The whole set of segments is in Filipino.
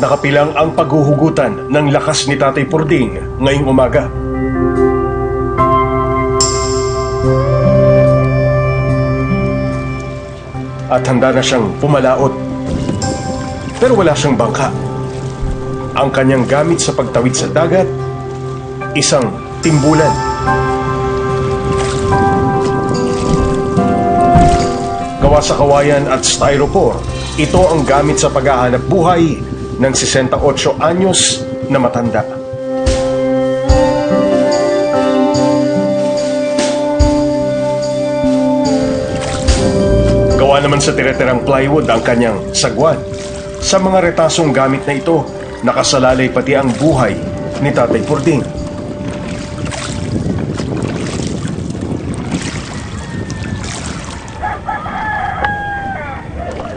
nakapilang ang paghuhugutan ng lakas ni Tatay Pording ngayong umaga. At handa na siyang pumalaot. Pero wala siyang bangka. Ang kanyang gamit sa pagtawid sa dagat, isang timbulan. Gawa sa kawayan at styrofoam, ito ang gamit sa paghahanap buhay ng 68 anyos na matanda. Gawa naman sa tire-tirang plywood ang kanyang sagwan. Sa mga retasong gamit na ito, nakasalalay pati ang buhay ni Tatay Pording.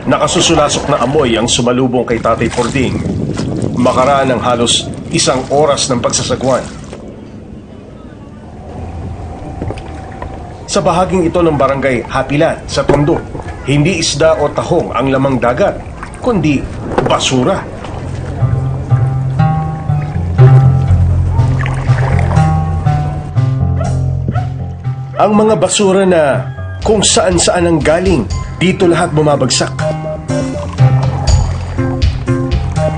Nakasusulasok na amoy ang sumalubong kay Tatay Pording. Makaraan ng halos 1 oras ng pagsasagwan. Sa bahaging ito ng barangay Hapilan sa Tondo, hindi isda o tahong ang lamang dagat, kundi basura. Ang mga basura na kung saan-saan ang galing, dito lahat bumabagsak.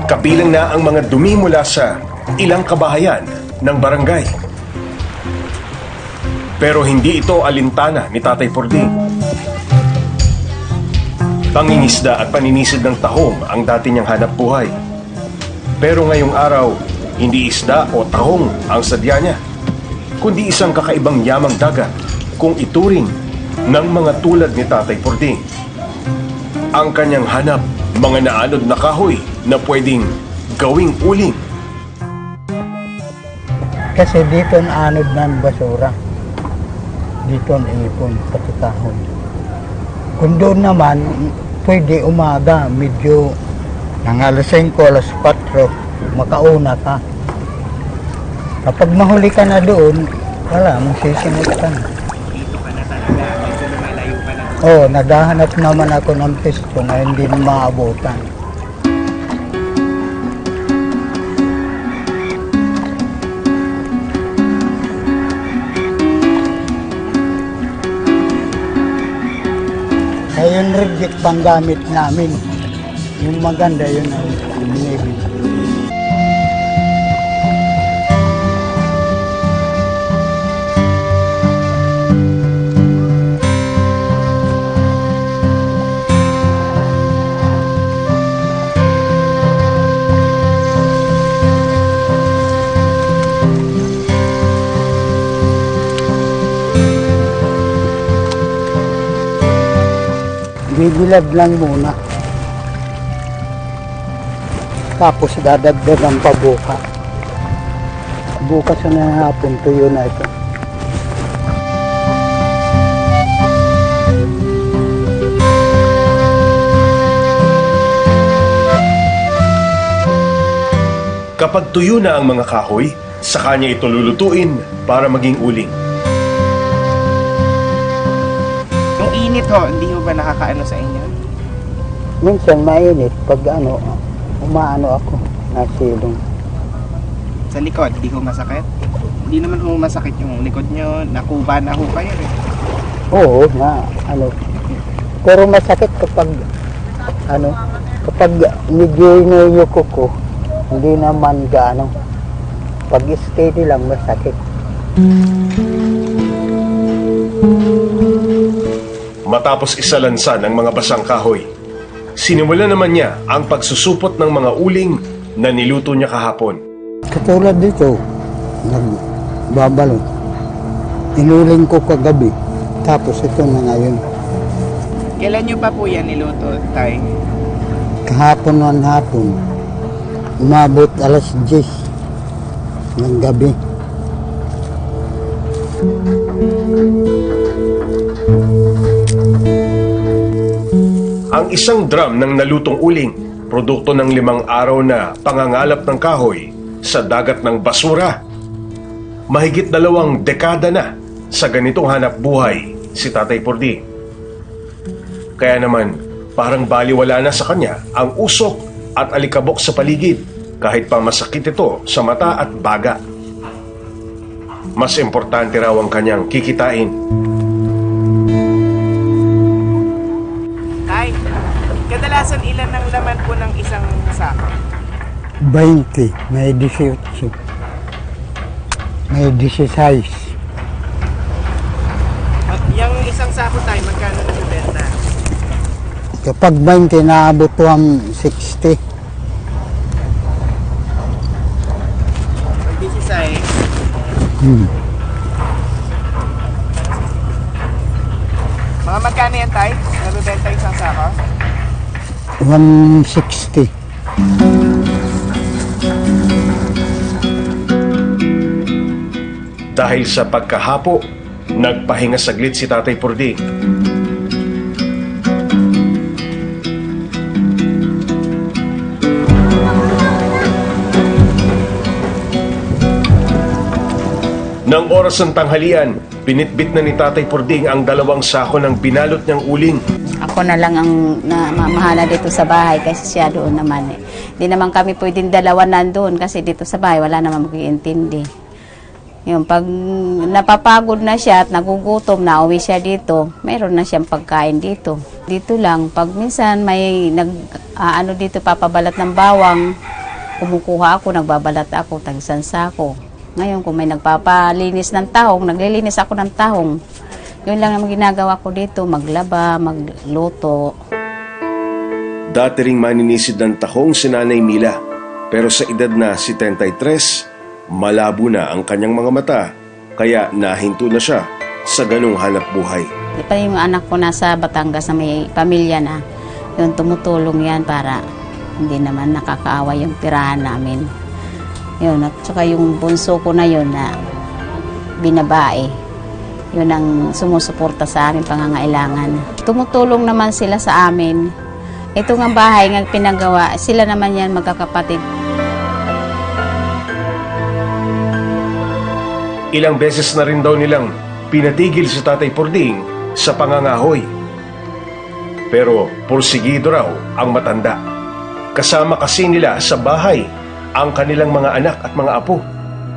Kapilang na ang mga dumi mula sa ilang kabahayan ng barangay. Pero hindi ito alintana ni Tatay Pording. Pangingisda at paninisid ng tahong ang dati niyang hanap buhay. Pero ngayong araw, hindi isda o tahong ang sadya niya, kundi isang kakaibang yamang dagat kung ituring ng mga tulad ni Tatay Pording. Ang kanyang hanap, mga naanod na kahoy na pwedeng gawing uling. Kasi dito ang anod ng basura. Dito ang ipon, pati kahoy. Kung doon naman, pwede umaga, medyo ng alas 5, alas 4, makauna ka. Kapag mahuli ka na doon, wala, magsisinod ka na. Dito ka na talaga, medyo lumalayo ka na. Oo, naghahanap naman ako ng pisto na hindi maabutan. Ayun reject pang gamit namin. Yung maganda yun ang binibig. Bibilad lang muna. Tapos dadagdagan pa buka. Bukas na hapon tuyo na ito. Kapag tuyo na ang mga kahoy, saka niya ito lulutuin para maging uling. Yung init ho, hindi ho ba nakakaano sa inyo? Minsan mainit pag umaano ako, nasilong. Sa likod, hindi ho masakit? Hindi naman ho masakit yung likod nyo, nakuba na ho kayo eh. Oo, pero masakit kapag kapag medyo inuyuko ko, hindi naman gaano. Pag steady lang masakit. Matapos isalansan ang mga basang kahoy, sinimulan naman niya ang pagsusupot ng mga uling na niluto niya kahapon. Katulad dito, nagbabalo. Inuling ko kagabi, tapos ito na ngayon. Kailan nyo pa po yan niluto, tay? Kahapon ng hapon, umabot alas 10 ng gabi. Ang isang drum ng nalutong uling, produkto ng 5 araw na pangangalap ng kahoy sa dagat ng basura. Mahigit 2 dekada na sa ganitong hanap buhay si Tatay Pording. Kaya naman, parang baliwala na sa kanya ang usok at alikabok sa paligid kahit pa masakit ito sa mata at baga. Mas importante raw ang kanyang kikitain. Tay, kadalasan ilan ang laman po ng isang sako? 20, may 18, may 16. Yung isang sako tayo, magkano nabibenta? Kapag 20, naabot ko ang 60. Pag 16, mga magkano yan tayo? Nabibenta yung isang sako? 160. Dahil sa pagkahapo, nagpahinga saglit si Tatay Purding. Nang oras ng tanghalian, binitbit na ni Tatay Purding ang 2 sako ng binalot niyang uling. Ako na lang ang namamahala dito sa bahay kasi siya doon naman eh. Hindi naman kami pwedeng dalawa nandoon kasi dito sa bahay wala naman mag-iintindi. Yung pag napapagod na siya at nagugutom na uwi siya dito, mayroon na siyang pagkain dito. Dito lang, pag minsan may ano dito papabalat ng bawang, kumukuha ako, nagbabalat ako, tagsansa ako. Ngayon kung may nagpapalinis ng tahong, naglilinis ako ng tahong. Yun lang ang ginagawa ko dito, maglaba, magluto. Dati ring maninisid ng tahong si Nanay Mila, pero sa edad na 73, malabo na ang kanyang mga mata, kaya nahinto na siya sa ganung hanap buhay. Di pa yung anak ko nasa Batangas na may pamilya na, yun tumutulong yan para hindi naman nakakaawa yung tirahan namin. Yun, at saka yung bunso ko na yun na binabae, yun ang sumusuporta sa aming pangangailangan. Tumutulong naman sila sa amin. Ito nga bahay nga pinagawa, sila naman yan magkakapatid. Ilang beses na rin daw nilang pinatigil si Tatay Purding sa pangangahoy. Pero porsigido raw ang matanda. Kasama kasi nila sa bahay ang kanilang mga anak at mga apo.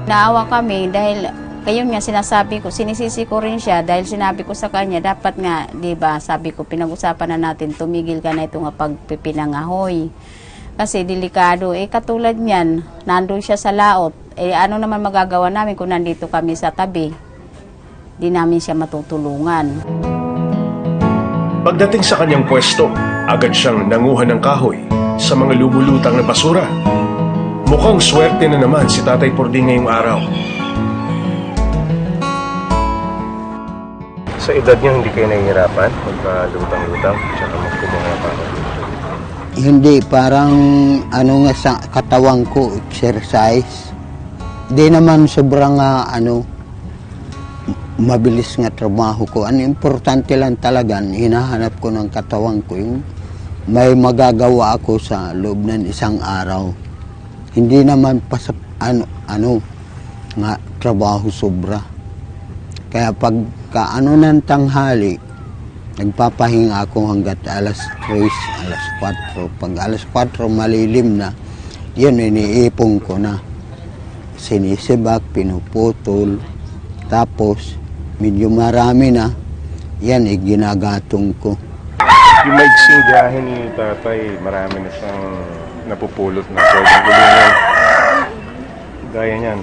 Naawa kami dahil kayon nga sinasabi ko, sinisisi ko rin siya dahil sinabi ko sa kanya, dapat nga, di ba, sabi ko, pinag-usapan na natin, tumigil ka na ito nga pagpipinangahoy. Kasi delikado, katulad niyan, nandun siya sa laot, ano naman magagawa namin kung nandito kami sa tabi? Di namin siya matutulungan. Pagdating sa kanyang pwesto, agad siyang nanguha ng kahoy sa mga lumulutang na basura. Mukhang swerte na naman si Tatay Purding ngayong araw. Sa edad niya, hindi kayo nahihirapan magkalutang-lutang at magkumuha ng kahoy? Hindi, parang ano nga sa katawan ko, exercise. Di naman sobrang mabilis nga trabaho ko. Ang importante lang talaga, hinahanap ko ng katawan ko yung may magagawa ako sa loob ng isang araw. Hindi naman pa sa nga trabaho sobra. Kaya pagka ng tanghali, nagpapahinga ako hanggat alas 3, alas 4. Pag alas 4 malilim na, yun iniipon ko na. Sinisibak, pinuputol, tapos medyo marami na, yan ginagatong ko. Yung maigsing biyahe ni Tatay, marami na siyang napupulot na pwedeng gulungan. Gaya niyan,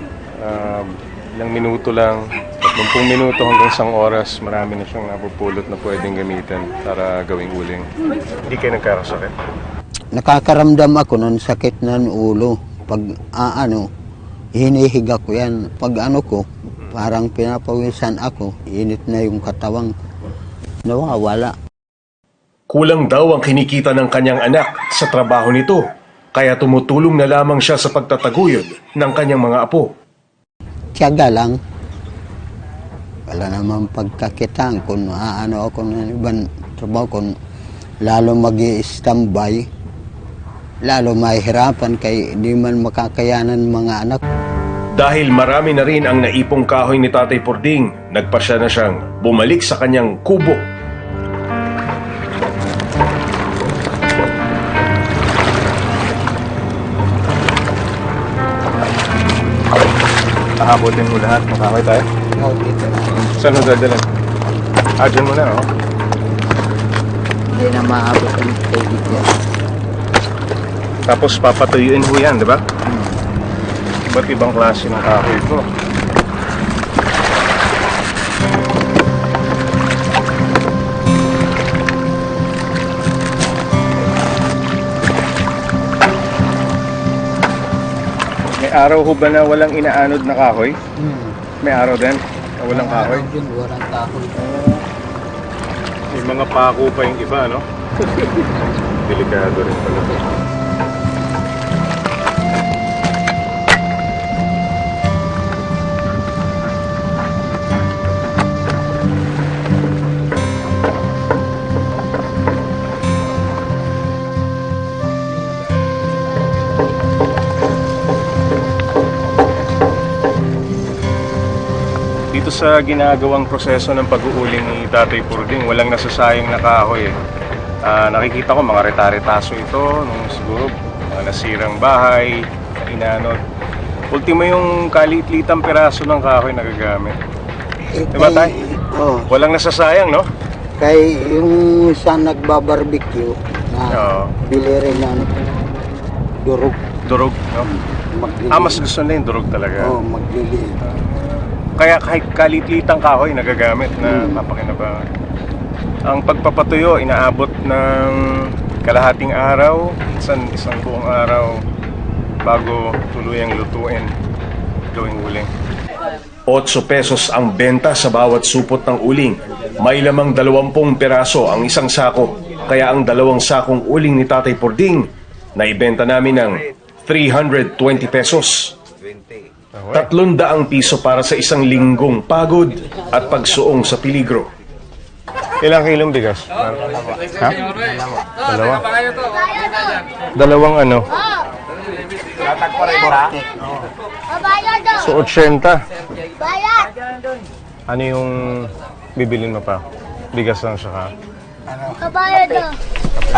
ilang minuto lang, 30 minuto hanggang 1 oras, marami na siyang napupulot na pwedeng gamitin para gawing uling. Hindi kayo nagkakasakit? Nakakaramdam ako ng sakit ng ulo. Pag hinihiga ko yan. Pag ko, parang pinapawisan ako, init na yung katawan ko. Nawawala. Kulang daw ang kinikita ng kanyang anak sa trabaho nito, kaya tumutulong na lamang siya sa pagtataguyod ng kanyang mga apo. Tiyaga lang. Wala namang pagkakitaan kung ako ng ibang trabaho, kung lalo mag-i-standby, lalo mahihirapan kay di man makakayanan mga anak. Dahil marami na rin ang naipong kahoy ni Tatay Purding, nagpasya na siyang bumalik sa kanyang kubo. Aabutin mo lahat. Makakay tayo. Oh, dito na. Saan mo dadalhin? Dyan mo na, oh. Hindi na maabot ang tubig yan. Tapos papatuyuin ho yan, di ba? Iba't ibang klase ng kahoy ito. May araw ho ba na walang inaanod na kahoy? May araw din na walang kahoy? Yun, walang kahoy. May mga pako pa yung iba, no? Delikado rin pala. Dito sa ginagawang proseso ng pag-uuling ni Tatay Purding, walang nasasayang na kahoy. Nakikita ko mga reta-retaso ito, nung siguro mga nasirang bahay, na inanod. Ultimo yung kaliit-litang piraso ng kahoy na gagamit. Diba, Tay? Oo. Walang nasasayang, no? Kay yung sa nagbabarbecue, na Oo. bili rin ng durog. Durog, no? Maglili. Mas gusto na yung durog talaga. Oo, maglili. Kaya kahit kaliit-litang kahoy nagagamit na mapakinabangan. Ang pagpapatuyo, inaabot ng kalahating araw, isang buong araw bago tuluyang lutuin, gawing uling. 8 pesos ang benta sa bawat supot ng uling. May lamang 20 peraso ang isang sako. Kaya ang 2 sakong uling ni Tatay Purding na ibenta namin ng 320 pesos. 300 piso para sa isang linggong pagod at pagsuong sa peligro. Ilang kilong bigas? Ha? Dalawa? Dalawang ano? So, 80. Ano yung bibilin mo pa? Bigas lang siya ka?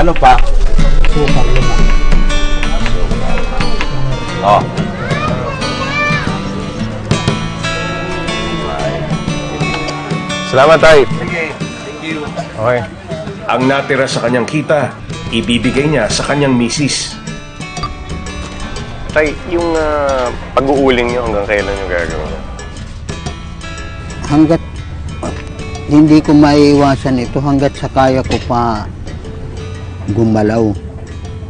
Ano pa? Oh. Salamat, Tay. Sige, thank you. Okay. Ang natira sa kanyang kita, ibibigay niya sa kanyang misis. Tay, yung pag-uuling niyo hanggang kailan yung gagawin? Hanggat hindi ko maiwasan ito, hanggat sa kaya ko pa gumalaw.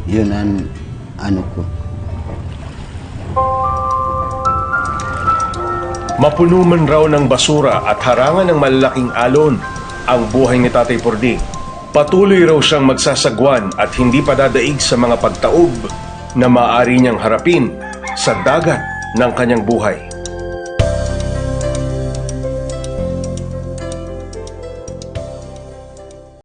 Yun ang ano ko. Mapuno man raw ng basura at harangan ng malalaking alon ang buhay ni Tatay Purding. Patuloy raw siyang magsasagwan at hindi pa dadaig sa mga pagtaob na maaari niyang harapin sa dagat ng kanyang buhay.